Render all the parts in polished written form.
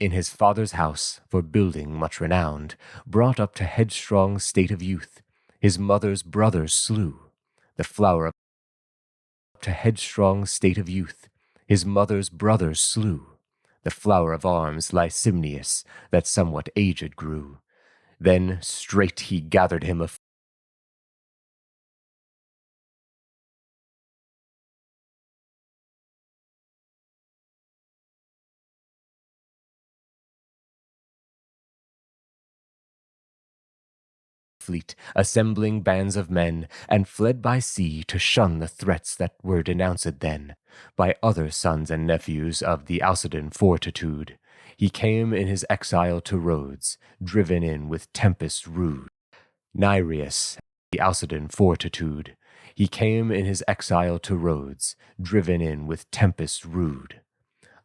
in his father's house, for building much renowned, brought up to headstrong state of youth, his mother's brothers slew, the flower of to headstrong state of youth, his mother's brothers slew, the flower of arms Licymnius, that somewhat aged grew. Then straight he gathered him a fleet, assembling bands of men, and fled by sea to shun the threats that were denounced then by other sons and nephews of the Alcidon fortitude. He came in his exile to Rhodes, driven in with tempests rude. Nireus, the Alcidon fortitude. He came in his exile to Rhodes, driven in with tempests rude.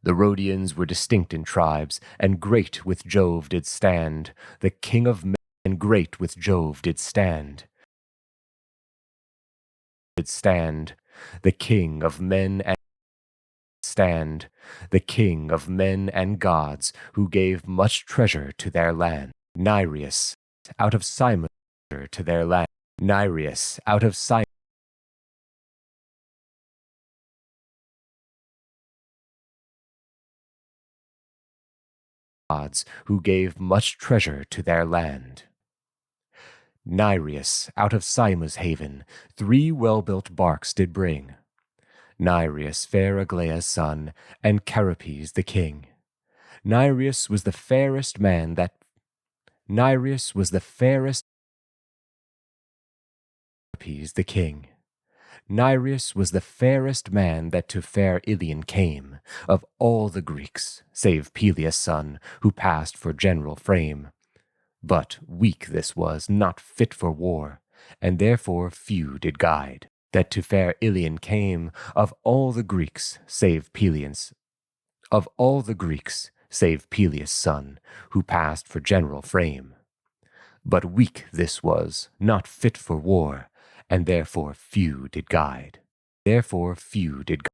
The Rhodians were distinct in tribes, and great with Jove did stand, the king of men, and great with Jove did stand. The king of men and stand, the king of men and gods, who gave much treasure to their land. Nireus, out of Simon, to their land. Nireus, out of Simon, gods, who gave much treasure to their land. Nireus, out of Sima's haven, 3 well-built barks did bring. Nireus, fair Aglaea's son, and Charipes the king. Nireus was the fairest man that Nireus was the fairest Charipes the king. Nireus was the fairest man that to fair Ilion came, of all the Greeks, save Peleus' son, who passed for general frame. But weak this was, not fit for war, and therefore few did guide, that to fair Ilion came, of all the Greeks, save Peleus' son, who passed for general frame. But weak this was, not fit for war, and therefore few did guide. Therefore few did guide.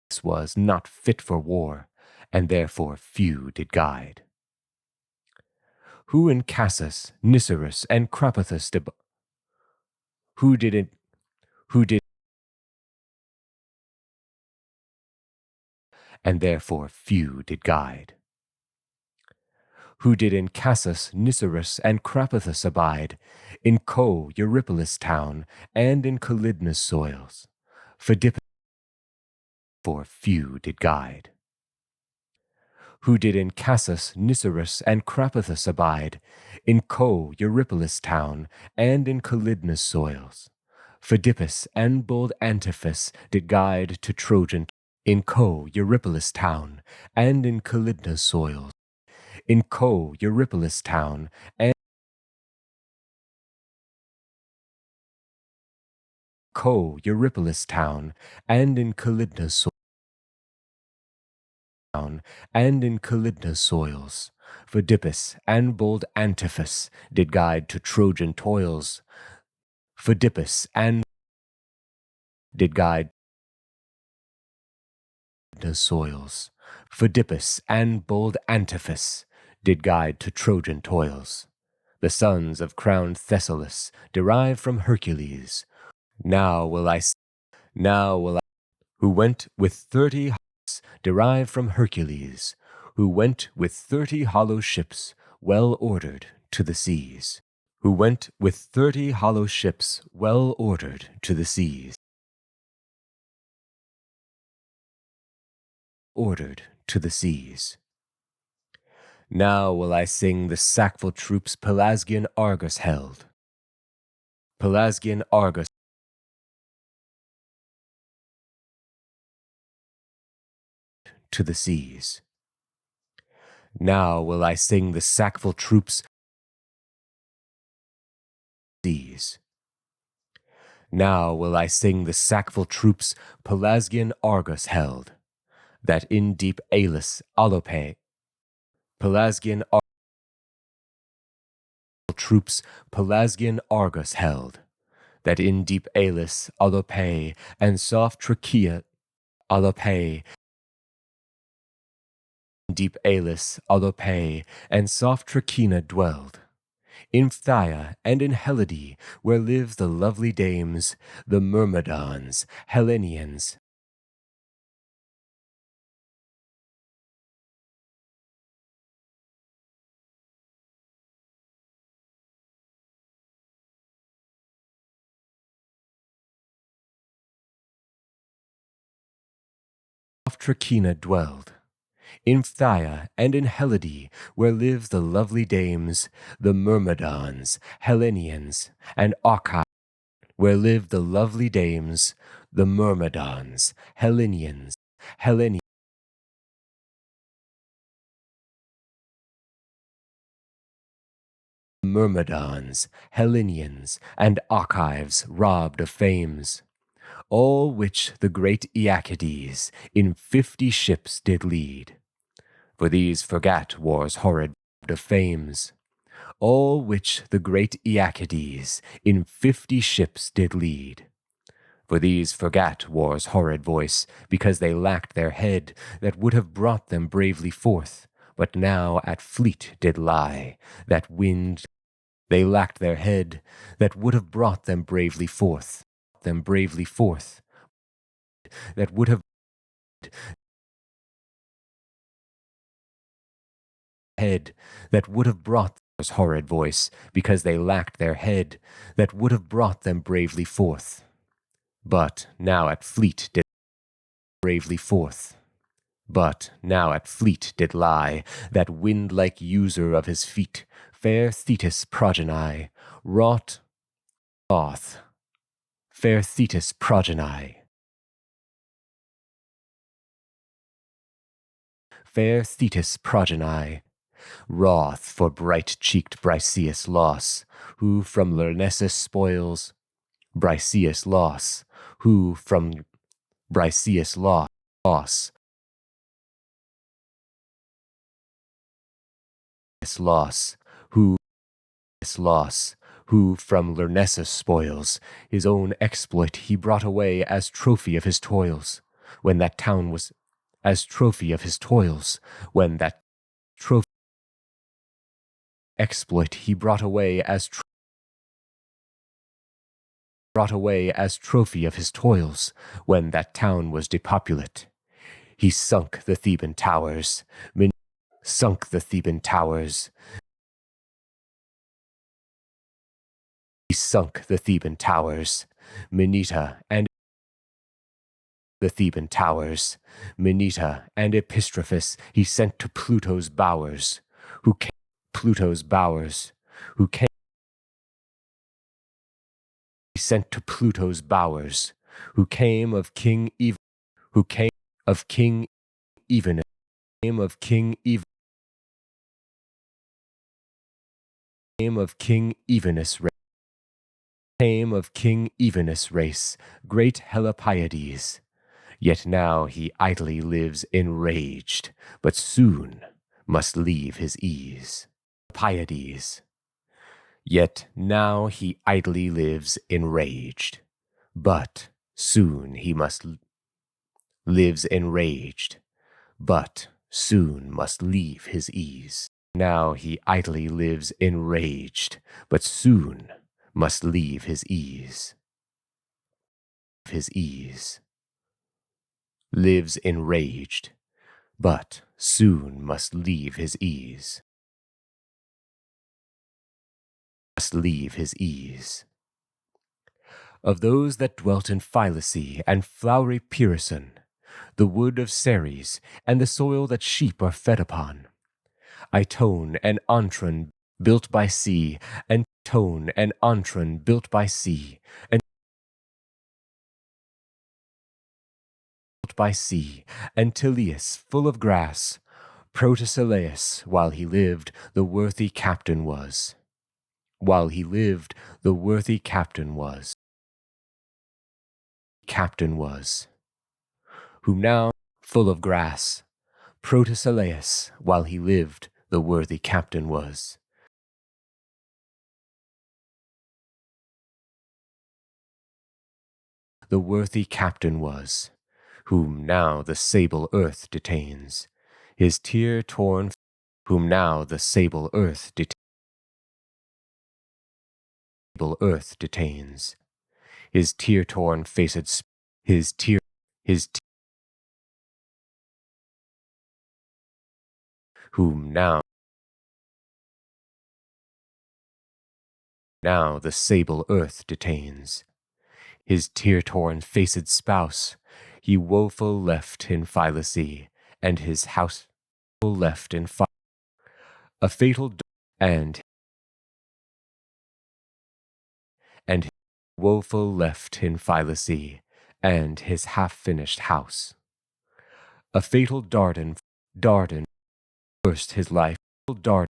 This was not fit for war, and therefore few did guide. Who in Cassus, Nicerus, and Crapathus who did and therefore few did guide. Who did in Cassus, Nicerus, and Crapathus abide, in Eurypylus town, and in Calydnus soils, Philippics for few did guide. Who did in Cassus, Nicerus, and Crapathus abide, in Eurypylus town, and in Calydnus soils, Philippics and bold Antiphus did guide to Trojan, in Eurypylus town, and in Calydnus soils, in Eurypylus town, and Eurypylus town, and in Calydnus soils, and in Calydnus soils, Philippics and bold Antiphus did guide to Trojan toils. Philippics and did guide the soils. Philippics and bold Antiphus did guide to Trojan toils. The sons of crowned Thessalus derived from Hercules. Now will I, who went with 30 derived from Hercules, who went with 30 hollow ships, well ordered to the seas. Who went with 30 hollow ships, well ordered to the seas. Ordered to the seas. Now will I sing the sackful troops Pelasgian Argos held. Pelasgian Argos to the seas. Now will I sing the sackful troops seas. Now will I sing the sackful troops Pelasgian Argos held, that in deep Alis Alope, Pelasgian troops Pelasgian Argos held, that in deep Alis Alope and soft Trachea Alope, deep Alis, Alope, and soft Trachina dwelled. In Phthia and in Helide, where live the lovely dames, the Myrmidons, Hellenians, soft Trachina dwelled. In Phthia and in Helide, where live the lovely dames, the Myrmidons, Hellenians, and Archi, where live the lovely dames, the Myrmidons, Hellenians, Myrmidons, Hellenians, and archives robbed of fames, all which the great Iacides in 50 ships did lead. For these forgat war's horrid of fames, all which the great Iacides in 50 ships did lead. For these forgat war's horrid voice, because they lacked their head that would have brought them bravely forth, but now at fleet did lie, that wind. They lacked their head that would have brought them bravely forth, that would have head that would have brought this horrid voice, because they lacked their head that would have brought them bravely forth. But now at fleet did bravely forth. But now at fleet did lie that wind-like user of his feet, fair Thetis progeny, wrought off, fair Thetis progeny. Fair Thetis progeny, wroth for bright-cheeked Briseis loss, who from Lyrnessus spoils, Briseis loss, who from Briseis loss, who from Lyrnessus spoils, his own exploit he brought away as trophy of his toils, when that town was as trophy of his toils, when that trophy exploit he brought away as trophy of his toils, when that town was depopulate. He sunk the Theban towers, sunk the Theban towers. He sunk the Theban towers, Meneta and the Theban towers, Meneta and Epistrophus he sent to Pluto's bowers, who came he sent to Pluto's bowers, who came of King Evenus, came of King Evenus race, great Helippiades. Yet now he idly lives enraged, but soon must leave his ease. Helippiades. Yet now he idly lives enraged, but soon he must lives enraged, but soon must leave his ease. Now he idly lives enraged, but soon must leave his ease. Lives enraged, but soon must leave his ease. Must leave his ease. Of those that dwelt in Phylace and flowery Pyrrhison, the wood of Ceres, and the soil that sheep are fed upon, Itone and Antron built by sea, and Tone and Antron built by sea, and Tilius full of grass, Protesilaus, while he lived, the worthy captain was. While he lived, the worthy captain was. Whom now, full of grass, Protesilaus, while he lived, the worthy captain was. The worthy captain was, whom now the sable earth detains, his tear-torn, whom now the sable earth detains, his tear-torn faced, his tear, his, whom now the sable earth detains, his tear-torn faced spouse, he woeful left in Phylace, and his house left in a fatal and woeful left in Phylace, and his half-finished house. A fatal Dardan first his life, Dardan.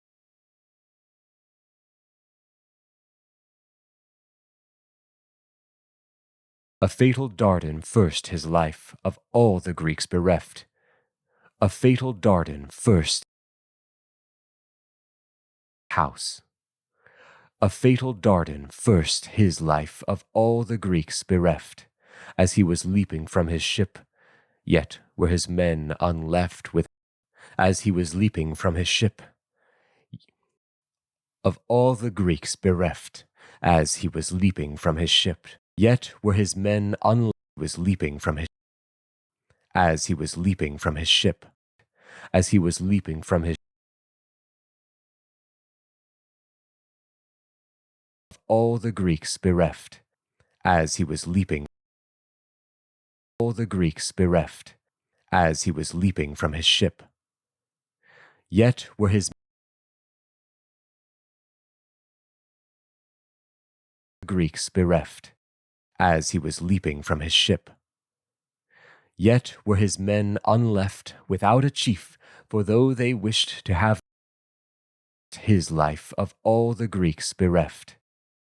A fatal Dardan first his life of all the Greeks bereft. A fatal Dardan first house. A fatal Dardan first his life of all the Greeks bereft, as he was leaping from his ship, yet were his men unleft with, as he was leaping from his ship, of all the Greeks bereft, as he was leaping from his ship, yet were his men was leaping from his, as he was leaping from his ship, as he was leaping from his, of all the Greeks bereft, as he was leaping, all the Greeks bereft, as he was leaping from his ship, yet were his Greeks bereft, as he was leaping from his ship. Yet were his men unleft without a chief, for though they wished to have his life of all the Greeks bereft,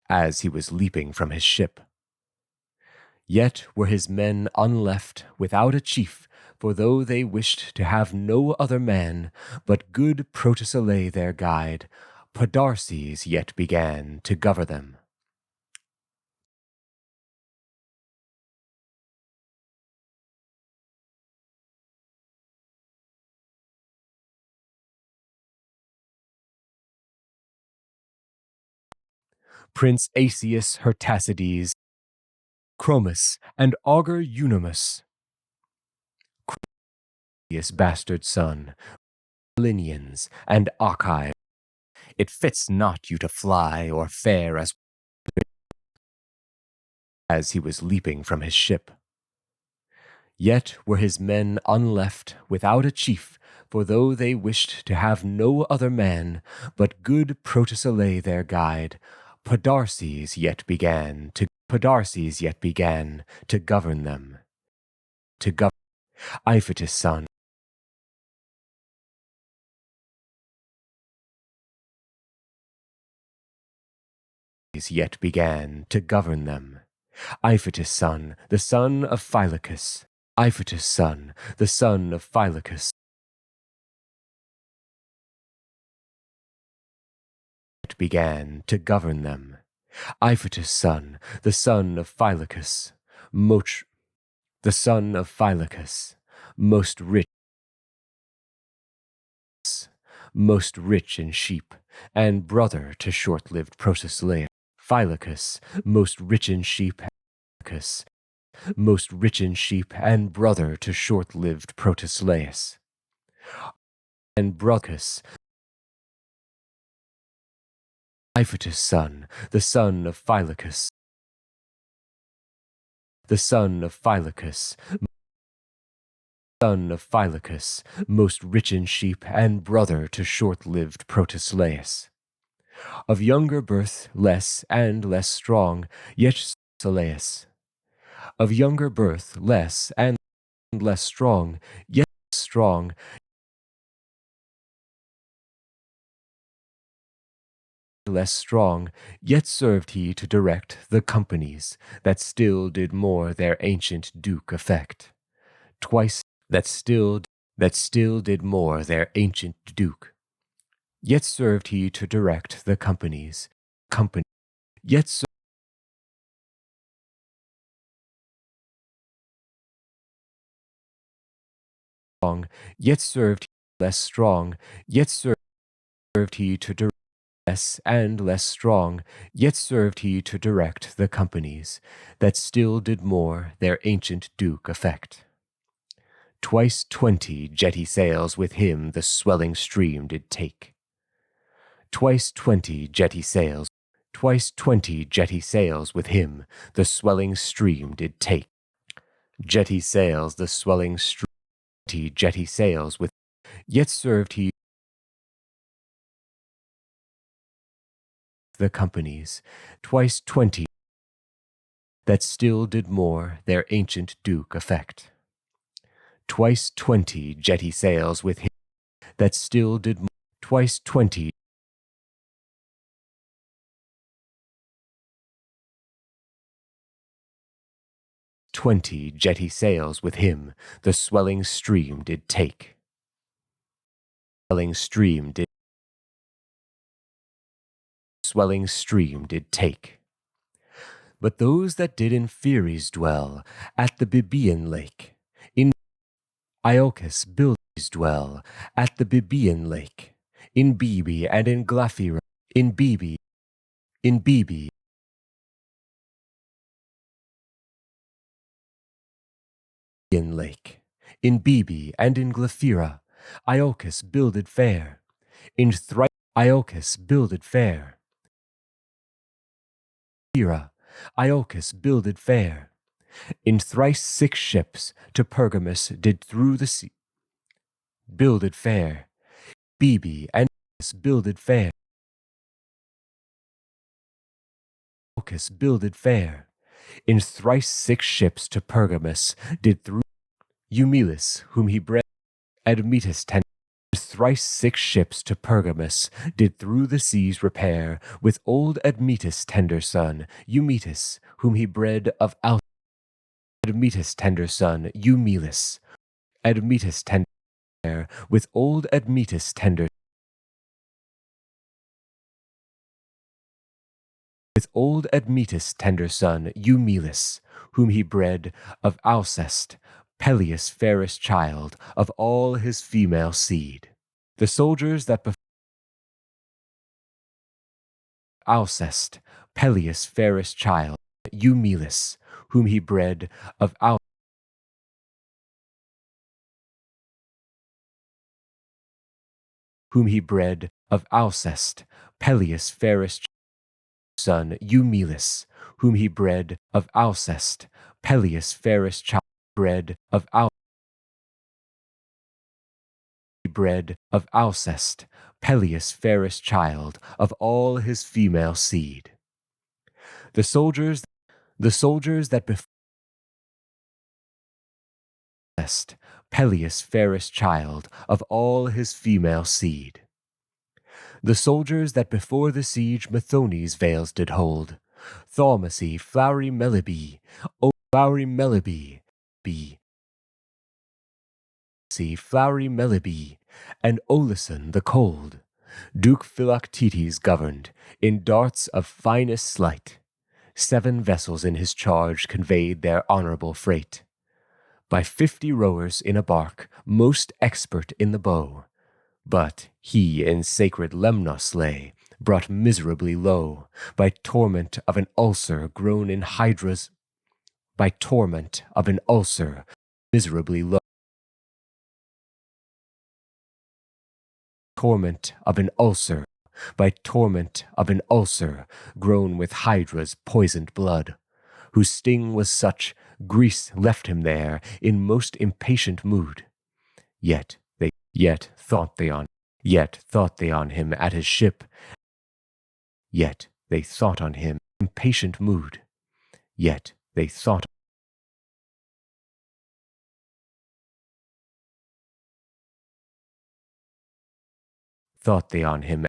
as he was leaping from his ship. Yet were his men unleft without a chief, for though they wished to have no other man, but good Protesilae their guide, Podarces yet began to govern them. Prince Asius Hirtacides, Chromis, and augur Eunomus, Chromius' bastard son, Lineans, and Achae. It fits not you to fly or fare as he was leaping from his ship. Yet were his men unleft without a chief, for though they wished to have no other man, but good Protesilae their guide, Podarces yet began to govern them. To govern Iphitus' son, yet began to govern them. Iphitus' son, the son of Phylacus, Iphitus' son, the son of Phylacus, began to govern them. Iphitus' son, the son of Phylacus, the son of Phylacus, most rich in sheep, and brother to short-lived Protesilaus. Phylacus, most rich in sheep, most rich in sheep, and brother to short-lived Protesilaus. And Brachus, Iphitus' son, the son of Phylacus, the son of Phylacus, most rich in sheep, and brother to short-lived Protesilaus. Of younger birth, less and less strong, yet Protesilaus. Of younger birth, less and less strong, yet strong, less strong, yet served he to direct the companies that still did more their ancient duke affect. Twice that still did more their ancient duke. Yet served he to direct the companies, yet strong, yet served he less strong, yet served he to direct less and less strong, yet served he to direct the companies that still did more their ancient duke affect. Twice 20 jetty sails with him the swelling stream did take. Twice 20 jetty sails with him the swelling stream did take. Jetty sails the swelling stream, jetty sails with, yet served he the companies, twice 20 that still did more their ancient duke affect. Twice 20 jetty sails with him that still did more, twice 20 jetty sails with him the swelling stream did take. Swelling stream did take. But those that did in Pheres dwell at the Bibian lake, in Iolcus builders dwell at the Bibian lake, in Bibi and in Glaphira, in Bibi lake, in Bibi and in Glaphira, Iolcus builded fair, in thrice Iolcus builded fair. Iolcus builded fair. In thrice 6 ships to Pergamus did through the sea. Builded fair. Bibi and Iolcus builded fair. Iolcus builded fair. In thrice 6 ships to Pergamus did through Eumelus, whom he bred, Admetus tender. Thrice 6 ships to Pergamus did through the seas repair with old Admetus' tender son, Eumetus, whom he bred of Admetus' tender son, Eumelus. Admetus tender with old Admetus' tender son, Eumelus, whom he bred of Alcest, Peleus' fairest child of all his female seed. The soldiers that Alcest, Peleus' fairest child, Eumelus, whom he bred of Alcest, Peleus' fairest son, Eumelus, whom he bred of Alcest, Peleus' fairest child, bred of Alcest, Peleus' fairest child of all his female seed. The soldiers that before Peleus' fairest child of all his female seed. The soldiers that before the siege Methoni's vales did hold, Thaumasy, flowery Melibee, O flowery Melibee, flowery Melibee, and Olison the cold, Duke Philoctetes governed, in darts of finest sleight. 7 vessels in his charge conveyed their honorable freight. By 50 rowers in a bark, most expert in the bow. But he in sacred Lemnos lay, brought miserably low, by torment of an ulcer grown in hydras, by torment of an ulcer miserably low. Torment of an ulcer, by torment of an ulcer grown with Hydra's poisoned blood, whose sting was such, Greece left him there in most impatient mood. Yet thought they on him at his ship. Yet they thought on him impatient mood. Yet they thought they on him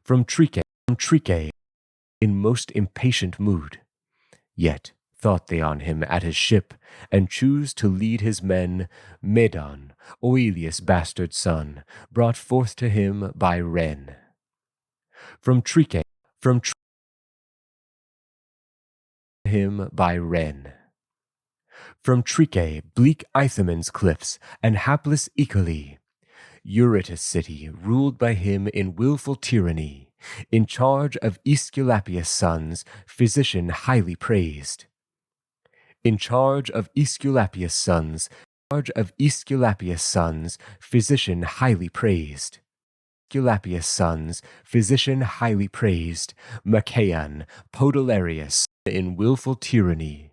from Trike in most impatient mood. Yet thought they on him at his ship, and choose to lead his men, Medon, Oileus' bastard son, brought forth to him by Ren. From him by Ren. From Trike, bleak Ithaman's cliffs, and hapless Icali, Eurytus city, ruled by him in willful tyranny, in charge of Aesculapius' sons, physician highly praised. In charge of Aesculapius' sons, physician highly praised. Aesculapius' sons, physician highly praised, Machaon, Podalirius, in willful tyranny.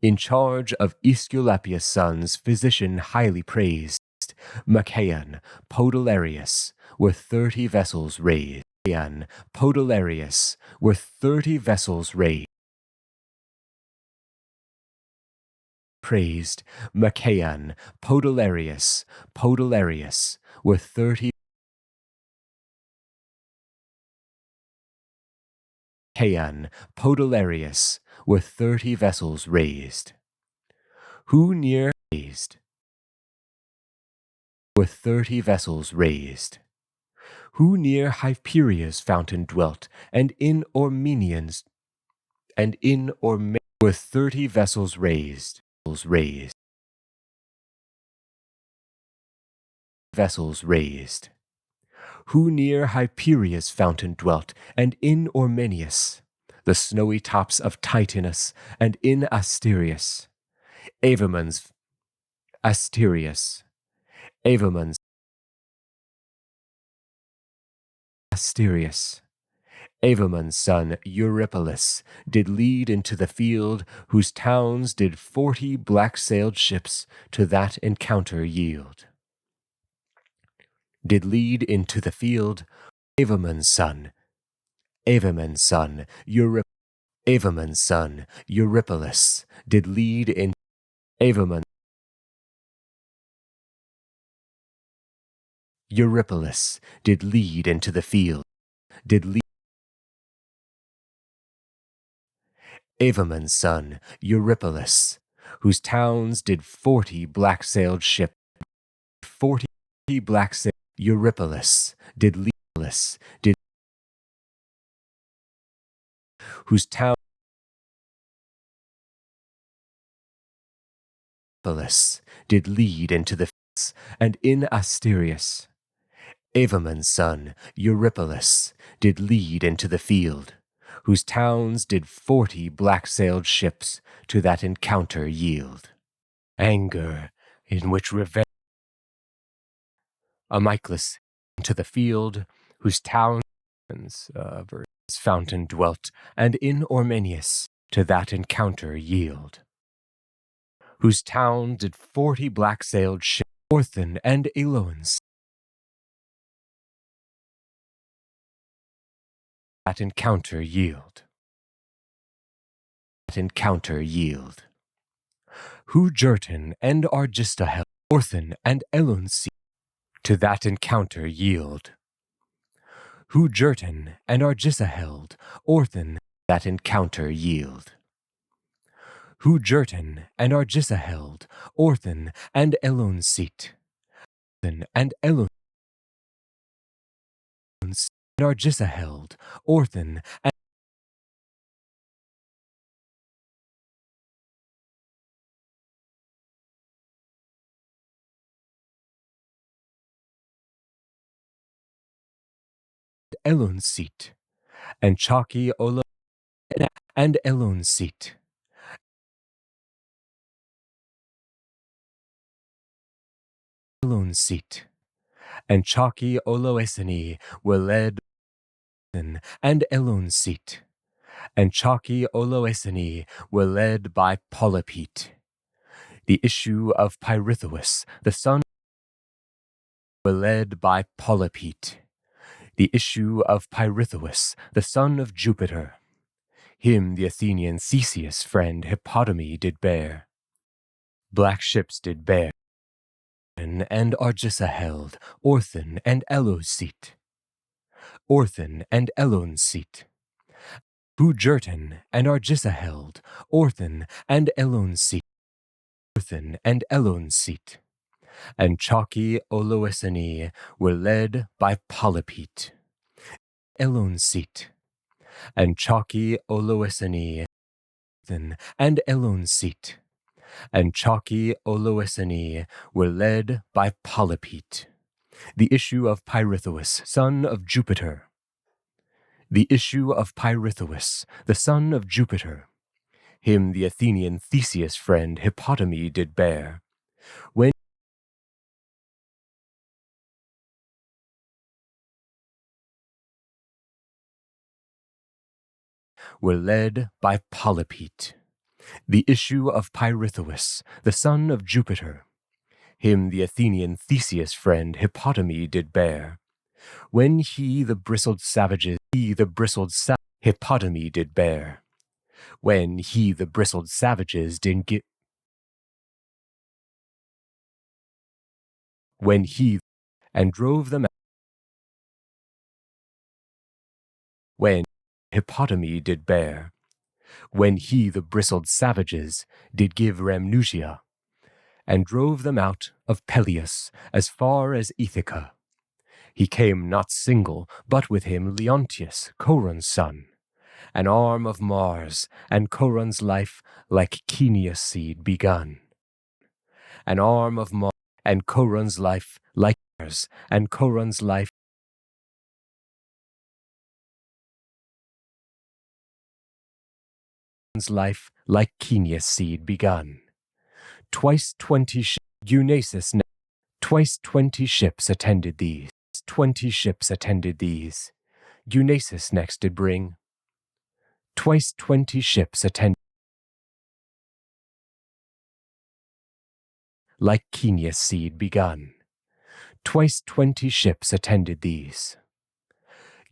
In charge of Aesculapius' sons, physician highly praised, Machaon, Podalirius, were 30 vessels raised. Machaon, Podalirius, were 30 vessels raised. Praised, Machaon, Podalirius, were 30 Machaon, Podalirius, were 30 vessels raised. Who near raised? Were 30 vessels raised. Who near Hyperia's fountain dwelt, and in Ormenians, were 30 vessels raised. Vessels raised. Who near Hyperia's fountain dwelt, and in Ormenius, the snowy tops of Titanus, and in Asterius, Avamon's Avamon's son Eurypylus did lead into the field, whose towns did 40 black-sailed ships to that encounter yield. Did lead into the field, Avamon's son Eurypylus did lead in Eurypylus did lead into the field, Avamon's son Eurypylus, whose towns did 40 black-sailed ships, 40 black-sailed Eurypylus did lead, whose town did lead into the fields, and in Asterius, Avamon's son Eurypylus did lead into the field, whose towns did 40 black-sailed ships to that encounter yield. Anger, in which revenge, Amyclus into the field, whose towns fountain dwelt, and in Ormenius to that encounter yield. Whose town did 40 black-sailed ships, Orthon and Eloans, that encounter yield. Who Jurton and Argista held, Orthon and Elonsi, to that encounter yield. Who Jurton and Argissa held, Orthon, that encounter yield. Who Jurton and Argissa held, Orthon and Elon's seat. And Elon and Argissa held, Orthon and Elon's seat, and Chalky Olo and Elon's seat. Elon's seat, and Chalky Oloesini were led, and Elon's seat, and Chalky Oloesini were led by Polypete. The issue of Pirithous, the son, were led by Polypete. The issue of Pirithous, the son of Jupiter. Him the Athenian Theseus' friend Hippodame did bear. Black ships did bear, and Argissa held, Orthon and Elo's seat. Orthon and Elon's seat. Who Jurton and Argissa held, Orthon and Elon's seat. Orthon and Elon's seat. And Chalky Oloesini were led by Polypete. Elon's seat. And Chalky Oloesini, and Elon's seat. and chalky Oloesini were led by Polypete, the issue of Pirithous, son of Jupiter. The issue of Pirithous, the son of Jupiter. Him the Athenian Theseus' friend Hippotame did bear. When were led by Polypete, the issue of Pirithous, the son of Jupiter. Him the Athenian Theseus' friend Hippotame did bear. When he the bristled savages, Hippotame did bear. When he the bristled savages did get, when he and drove them out. When Hippotame did bear. When he the bristled savages did give Rhamnusia, and drove them out of Peleus as far as Ithaca. He came not single, but with him Leontius, Coron's son, an arm of Mars, and Coron's life like Caeneus' seed begun. An arm of Mars, and Coron's life like Mars, and Coron's life like Caeneus' seed begun. Twice 20 Eunasus, twice 20 ships attended these. 20 ships attended these. Eunasus next did bring. Twice 20 ships attended. Like Caeneus' seed begun. Twice 20 ships attended these.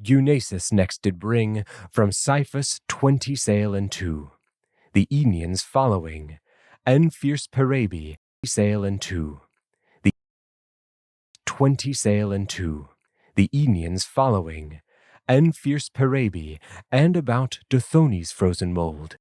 Eunasus next did bring from Cyphus 20 sail and 2, the Aenians following, and fierce Parabe sail and 2, the 20 sail and 2, the Aenians following, and fierce Parabe, and about Dothoni's frozen mold,